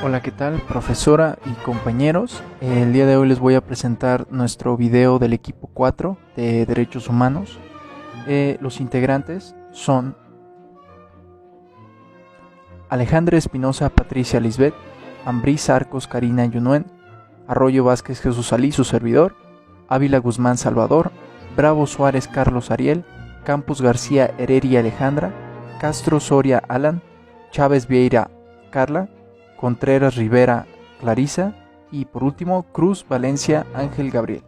Hola, ¿qué tal, profesora y compañeros? El día de hoy les voy a presentar nuestro video del equipo 4 de Derechos Humanos. Los integrantes son Alejandra Espinosa, Patricia Lisbeth, Ambrís Arcos, Karina Yunuen, Arroyo Vázquez Jesús Alí, su servidor, Ávila Guzmán Salvador, Bravo Suárez Carlos Ariel, Campos García Heredia Alejandra, Castro Soria Alan, Chávez Vieira Carla, Contreras Rivera Clarisa y por último Cruz Valencia Ángel Gabriel.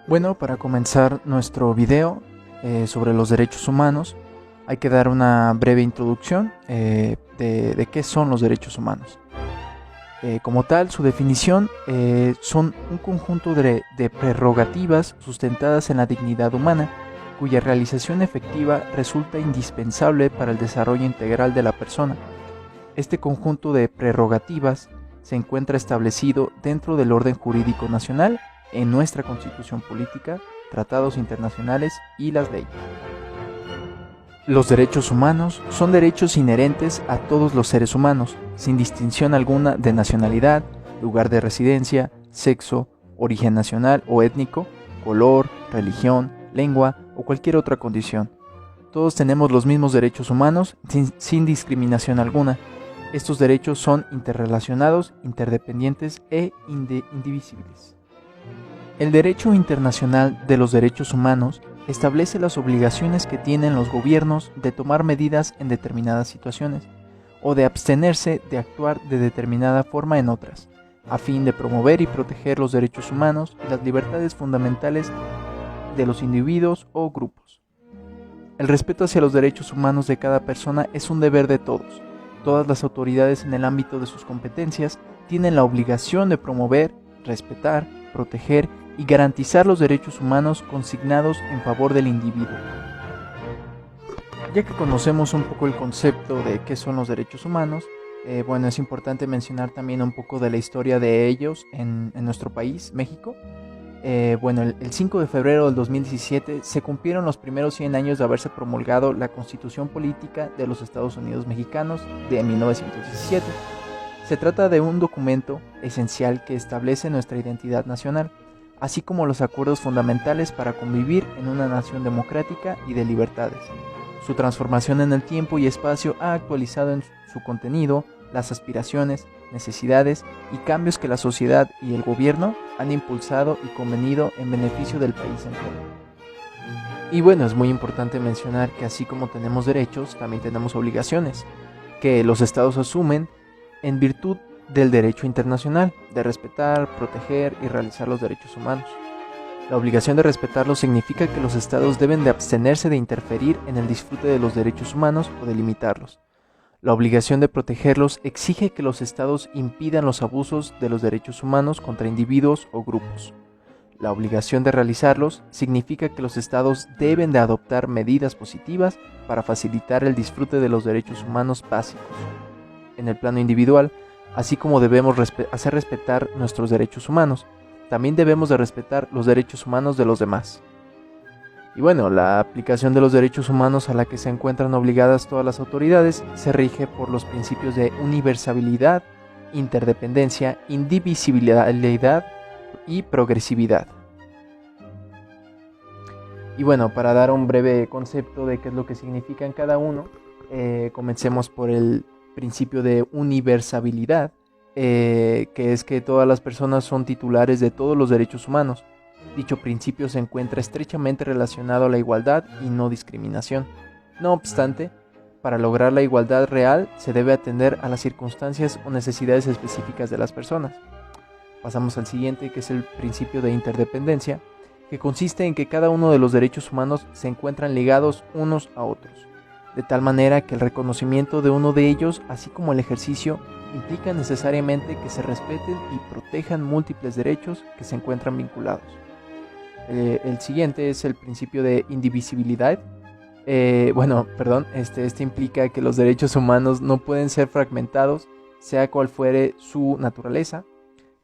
Bueno, para comenzar nuestro video sobre los derechos humanos, hay que dar una breve introducción de qué son los derechos humanos. Como tal, su definición son un conjunto de prerrogativas sustentadas en la dignidad humana, cuya realización efectiva resulta indispensable para el desarrollo integral de la persona. Este conjunto de prerrogativas se encuentra establecido dentro del orden jurídico nacional, en nuestra Constitución Política, tratados internacionales y las leyes. Los derechos humanos son derechos inherentes a todos los seres humanos, sin distinción alguna de nacionalidad, lugar de residencia, sexo, origen nacional o étnico, color, religión, lengua o cualquier otra condición. Todos tenemos los mismos derechos humanos sin discriminación alguna. Estos derechos son interrelacionados, interdependientes e indivisibles. El derecho internacional de los derechos humanos establece las obligaciones que tienen los gobiernos de tomar medidas en determinadas situaciones o de abstenerse de actuar de determinada forma en otras, a fin de promover y proteger los derechos humanos y las libertades fundamentales de los individuos o grupos. El respeto hacia los derechos humanos de cada persona es un deber de todos. Todas las autoridades en el ámbito de sus competencias tienen la obligación de promover, respetar, proteger y garantizar los derechos humanos consignados en favor del individuo. Ya que conocemos un poco el concepto de qué son los derechos humanos, es importante mencionar también un poco de la historia de ellos en nuestro país, México. El 5 de febrero del 2017 se cumplieron los primeros 100 años de haberse promulgado la Constitución Política de los Estados Unidos Mexicanos de 1917. Se trata de un documento esencial que establece nuestra identidad nacional, así como los acuerdos fundamentales para convivir en una nación democrática y de libertades. Su transformación en el tiempo y espacio ha actualizado en su contenido las aspiraciones, necesidades y cambios que la sociedad y el gobierno han impulsado y convenido en beneficio del país entero. Y es muy importante mencionar que así como tenemos derechos, también tenemos obligaciones, que los estados asumen en virtud del derecho internacional, de respetar, proteger y realizar los derechos humanos. La obligación de respetarlos significa que los estados deben de abstenerse de interferir en el disfrute de los derechos humanos o de limitarlos. La obligación de protegerlos exige que los estados impidan los abusos de los derechos humanos contra individuos o grupos. La obligación de realizarlos significa que los estados deben de adoptar medidas positivas para facilitar el disfrute de los derechos humanos básicos. En el plano individual, así como debemos hacer respetar nuestros derechos humanos, también debemos de respetar los derechos humanos de los demás. Y la aplicación de los derechos humanos a la que se encuentran obligadas todas las autoridades se rige por los principios de universalidad, interdependencia, indivisibilidad y progresividad. Y para dar un breve concepto de qué es lo que significan cada uno, comencemos por el principio de universalidad, que es que todas las personas son titulares de todos los derechos humanos. Dicho principio se encuentra estrechamente relacionado a la igualdad y no discriminación. No obstante, para lograr la igualdad real se debe atender a las circunstancias o necesidades específicas de las personas. Pasamos al siguiente, que es el principio de interdependencia, que consiste en que cada uno de los derechos humanos se encuentran ligados unos a otros, de tal manera que el reconocimiento de uno de ellos, así como el ejercicio, implica necesariamente que se respeten y protejan múltiples derechos que se encuentran vinculados. El siguiente es el principio de indivisibilidad. Este implica que los derechos humanos no pueden ser fragmentados, sea cual fuere su naturaleza.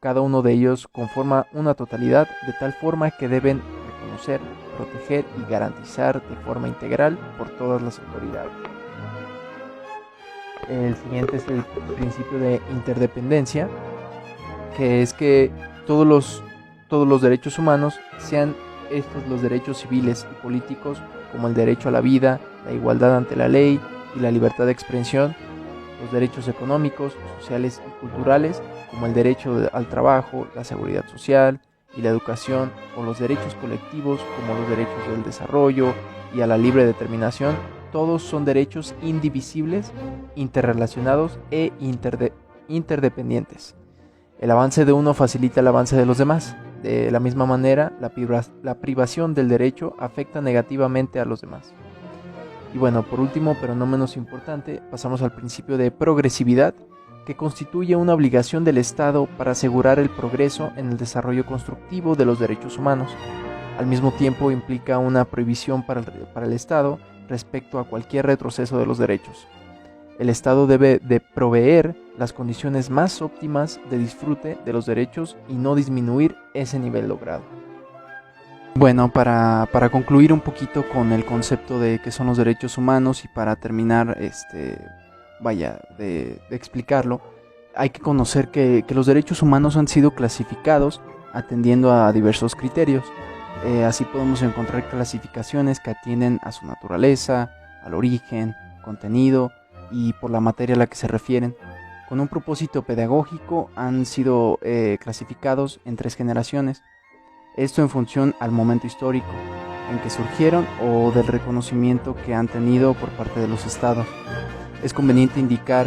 Cada uno de ellos conforma una totalidad, de tal forma que deben reconocer, proteger y garantizar de forma integral por todas las autoridades. El siguiente es el principio de interdependencia, que es que todos los derechos humanos, sean estos los derechos civiles y políticos, como el derecho a la vida, la igualdad ante la ley y la libertad de expresión, los derechos económicos, sociales y culturales, como el derecho al trabajo, la seguridad social y la educación, o los derechos colectivos, como los derechos del desarrollo y a la libre determinación, todos son derechos indivisibles, interrelacionados e interdependientes. El avance de uno facilita el avance de los demás. De la misma manera, la privación del derecho afecta negativamente a los demás. Y bueno, por último, pero no menos importante, pasamos al principio de progresividad, que constituye una obligación del Estado para asegurar el progreso en el desarrollo constructivo de los derechos humanos. Al mismo tiempo implica una prohibición para el Estado respecto a cualquier retroceso de los derechos. El Estado debe de proveer las condiciones más óptimas de disfrute de los derechos y no disminuir ese nivel logrado. Bueno, para concluir un poquito con el concepto de qué son los derechos humanos y para terminar, de explicarlo, hay que conocer que los derechos humanos han sido clasificados atendiendo a diversos criterios. Así podemos encontrar clasificaciones que atienden a su naturaleza, al origen, contenido y por la materia a la que se refieren. Con un propósito pedagógico han sido clasificados en 3 generaciones. Esto en función al momento histórico en que surgieron o del reconocimiento que han tenido por parte de los estados. Es conveniente indicar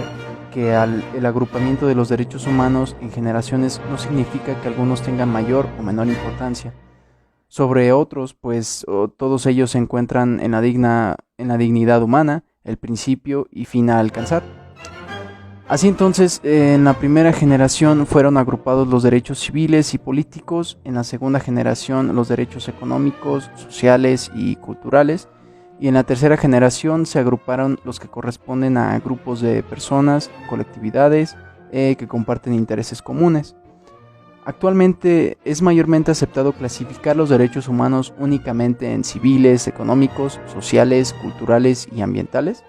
que el agrupamiento de los derechos humanos en generaciones no significa que algunos tengan mayor o menor importancia sobre otros, pues todos ellos se encuentran en la dignidad humana, el principio y fin a alcanzar. Así entonces, en la primera generación fueron agrupados los derechos civiles y políticos, en la segunda generación los derechos económicos, sociales y culturales, y en la tercera generación se agruparon los que corresponden a grupos de personas, colectividades, que comparten intereses comunes. Actualmente es mayormente aceptado clasificar los derechos humanos únicamente en civiles, económicos, sociales, culturales y ambientales.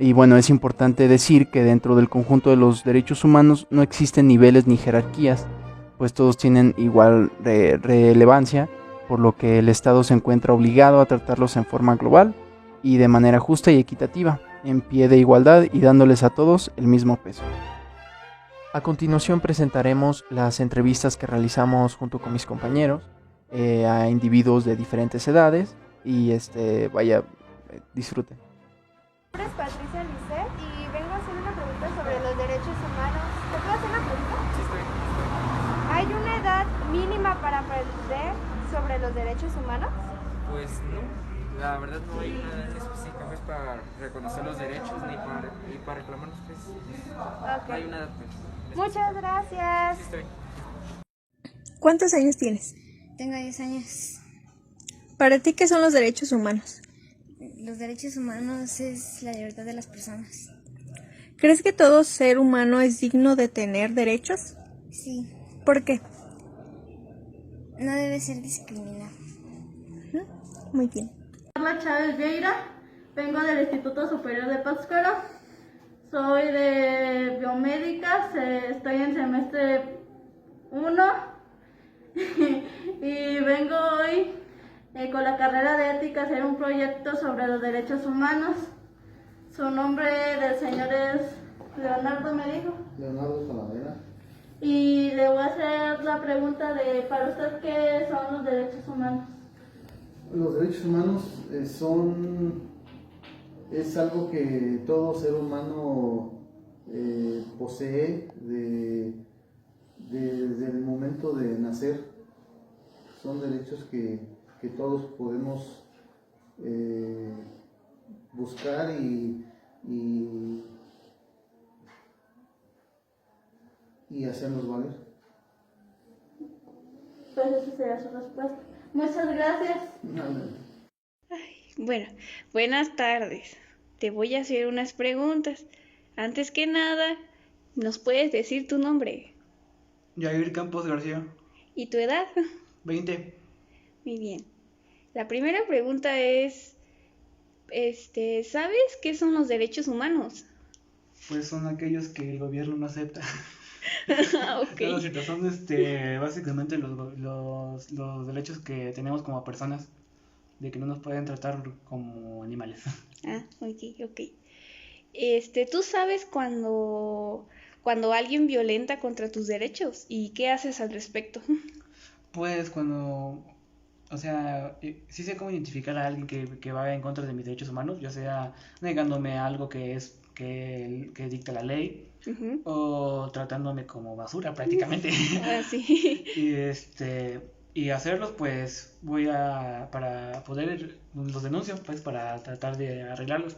Y bueno, es importante decir que dentro del conjunto de los derechos humanos no existen niveles ni jerarquías, pues todos tienen igual relevancia, por lo que el Estado se encuentra obligado a tratarlos en forma global y de manera justa y equitativa, en pie de igualdad y dándoles a todos el mismo peso. A continuación presentaremos las entrevistas que realizamos junto con mis compañeros a individuos de diferentes edades y disfruten. Mi nombre es Patricia Lisset y vengo a hacer una pregunta sobre los derechos humanos. ¿Te puedo hacer una pregunta? Sí, estoy. ¿Hay una edad mínima para aprender sobre los derechos humanos? Pues no, la verdad no hay una edad específica pues, para reconocer los derechos ni para reclamarlos. Pues. Okay. No hay una edad. Pues. Muchas gracias. Sí, estoy. ¿Cuántos años tienes? Tengo 10 años. ¿Para ti qué son los derechos humanos? Los derechos humanos es la libertad de las personas. ¿Crees que todo ser humano es digno de tener derechos? Sí, ¿Por qué? no debe ser discriminado. Muy bien. Carla Chávez Vieira, vengo del Instituto Superior de Pátzcuaro, soy de biomédicas, estoy en semestre 1 y vengo hoy con la carrera de ética a hacer un proyecto sobre los derechos humanos. Su nombre del señor es Leonardo, me dijo. Leonardo Talavera. Y le voy a hacer la pregunta de, para usted, ¿qué son los derechos humanos? Los derechos humanos es algo que todo ser humano posee desde el momento de nacer. Son derechos que todos podemos buscar y hacerlos valer. Pues esa sería su respuesta. Muchas gracias. Bueno, buenas tardes. Te voy a hacer unas preguntas. Antes que nada, ¿nos puedes decir tu nombre? Jair Campos García, ¿Y tu edad? 20. Muy bien. La primera pregunta es, ¿sabes qué son los derechos humanos? Pues son aquellos que el gobierno no acepta. Ok. No, cierto, son básicamente los derechos que tenemos como personas, de que no nos pueden tratar como animales. Ah, ok. ¿Tú sabes cuando alguien violenta contra tus derechos y qué haces al respecto? Pues cuando, o sea, sí sé cómo identificar a alguien que va en contra de mis derechos humanos, ya sea negándome algo que dicta la ley, Ujú. o tratándome como basura prácticamente. Ah, sí. Y hacerlos, pues para poder, los denuncio, pues para tratar de arreglarlos.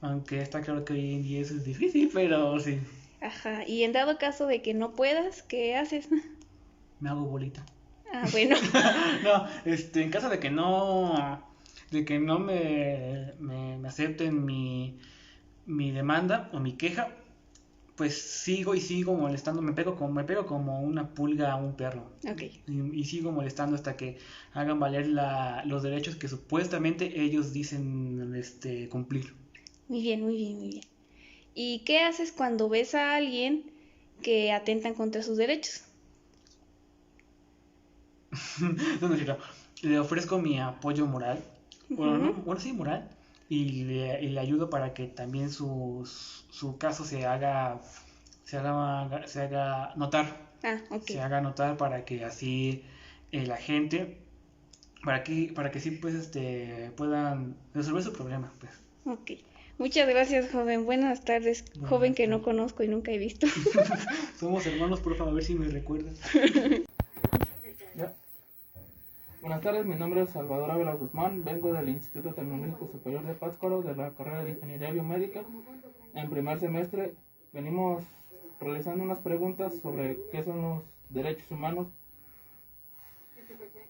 Aunque está claro que hoy en día eso es difícil, pero sí, Ajá. Y en dado caso de que no puedas, ¿qué haces? me hago bolita. Ah, bueno. No, en caso de que no me acepten mi demanda o mi queja, pues sigo molestando, me pego como una pulga a un perro. Ok. Y sigo molestando hasta que hagan valer los derechos que supuestamente ellos dicen cumplir. Muy bien. ¿Y qué haces cuando ves a alguien que atentan contra sus derechos? No, le ofrezco mi apoyo moral, sí, moral, y le ayudo para que también su caso se haga notar. Ah, ok. Se haga notar para que así la gente, para que sí pues puedan resolver su problema, pues. Ok. Muchas gracias, joven. Buenas tardes, joven que no conozco y nunca he visto. Somos hermanos, por favor, a ver si me recuerdas. Ya. Buenas tardes, mi nombre es Salvador Ávila Guzmán, vengo del Instituto Tecnológico Superior de Pátzcuaro, de la carrera de Ingeniería Biomédica. En primer semestre venimos realizando unas preguntas sobre qué son los derechos humanos.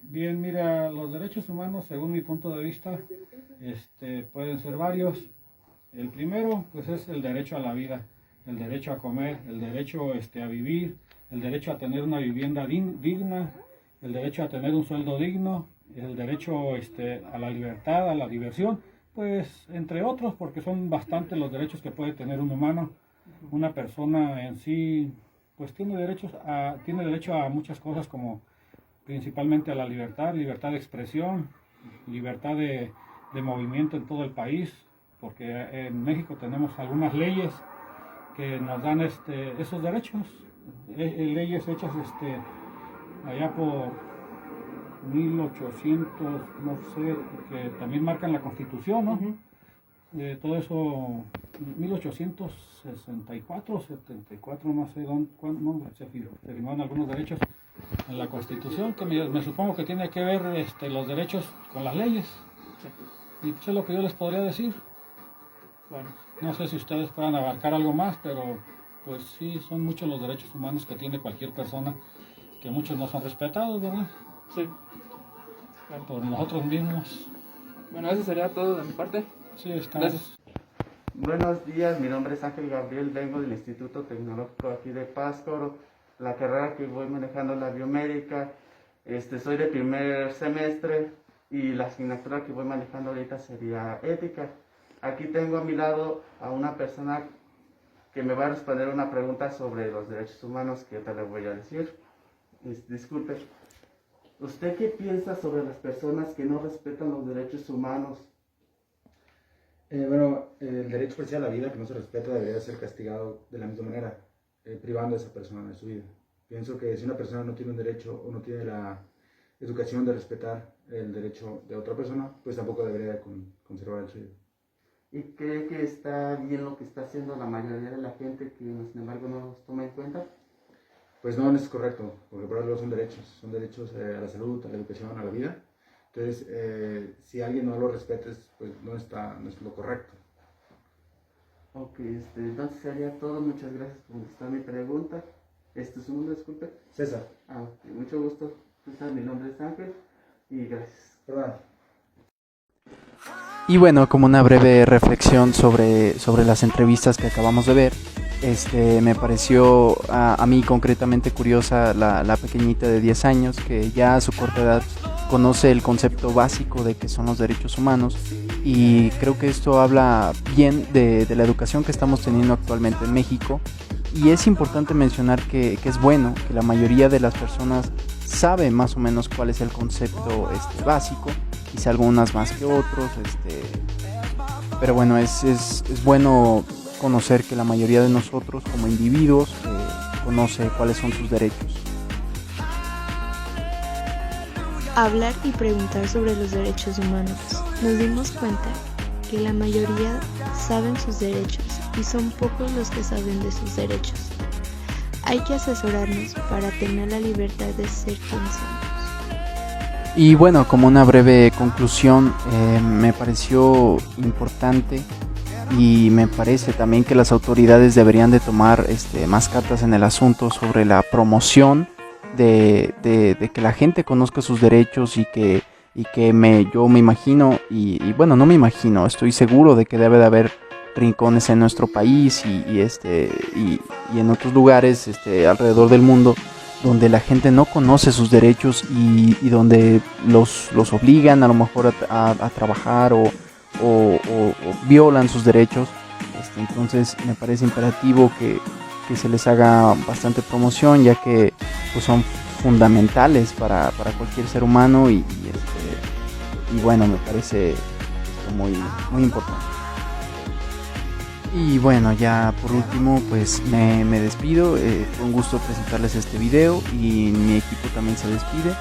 Bien, mira, los derechos humanos, según mi punto de vista, pueden ser varios. El primero, pues, es el derecho a la vida, el derecho a comer, el derecho a vivir, el derecho a tener una vivienda digna, el derecho a tener un sueldo digno, el derecho a la libertad, a la diversión, pues, entre otros, porque son bastantes los derechos que puede tener un humano. Una persona en sí, pues, tiene derecho a muchas cosas, como principalmente a la libertad de expresión, libertad de movimiento en todo el país, porque en México tenemos algunas leyes que nos dan esos derechos, leyes hechas allá por 1800, no sé, que también marcan la Constitución, ¿no? Todo eso, 1864, 74, no sé cuándo se firmaron algunos derechos en la Constitución, que me supongo que tiene que ver los derechos con las leyes. Y eso es lo que yo les podría decir. Bueno, No sé si ustedes puedan abarcar algo más, pero pues sí, son muchos los derechos humanos que tiene cualquier persona, que muchos no son respetados, ¿verdad? sí. Bueno, Por nosotros mismos. bueno, eso sería todo de mi parte. Sí, está. Gracias. Buenos días, mi nombre es Ángel Gabriel, vengo del Instituto Tecnológico aquí de Pátzcuaro. La carrera que voy manejando es la biomédica. Soy de primer semestre y la asignatura que voy manejando ahorita sería ética. Aquí tengo a mi lado a una persona que me va a responder una pregunta sobre los derechos humanos que ahorita le voy a decir. Disculpe, ¿usted qué piensa sobre las personas que no respetan los derechos humanos? Bueno, el derecho especial a la vida que no se respeta debería ser castigado de la misma manera, privando a esa persona de su vida. Pienso que si una persona no tiene un derecho o no tiene la educación de respetar el derecho de otra persona, pues tampoco debería conservar el suyo. ¿Y cree que está bien lo que está haciendo la mayoría de la gente que sin embargo no los toma en cuenta? Pues no es correcto, porque por algo son derechos a la salud, a la educación, a la vida. Entonces, si alguien no lo respeta, pues no es lo correcto. Ok, entonces sería todo. Muchas gracias por contestar mi pregunta. ¿Su nombre, disculpe? César. Ok, mucho gusto. Mi nombre es Ángel y gracias. Perdón. Y bueno, como una breve reflexión sobre las entrevistas que acabamos de ver, me pareció a mí concretamente curiosa la pequeñita de 10 años que ya a su corta edad conoce el concepto básico de qué son los derechos humanos y creo que esto habla bien de la educación que estamos teniendo actualmente en México. Y es importante mencionar que es bueno, que la mayoría de las personas sabe más o menos cuál es el concepto básico, quizá algunas más que otros, pero bueno, es bueno conocer que la mayoría de nosotros como individuos conoce cuáles son sus derechos. Hablar y preguntar sobre los derechos humanos. Nos dimos cuenta que la mayoría saben sus derechos y son pocos los que saben de sus derechos. Hay que asesorarnos para tener la libertad de ser quienes somos. Y bueno, como una breve conclusión, me pareció importante y me parece también que las autoridades deberían de tomar más cartas en el asunto sobre la promoción de que la gente conozca sus derechos y que yo me imagino y bueno, no me imagino, estoy seguro de que debe de haber rincones en nuestro país y en otros lugares alrededor del mundo donde la gente no conoce sus derechos y donde los obligan a lo mejor a trabajar o violan sus derechos. Entonces me parece imperativo que se les haga bastante promoción, ya que pues son fundamentales para cualquier ser humano y bueno, me parece esto muy importante. Y bueno, ya por último pues me despido, fue un gusto presentarles este video y mi equipo también se despide,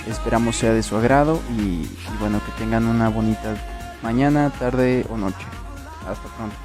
esperamos sea de su agrado y bueno, que tengan una bonita mañana, tarde o noche. Hasta pronto.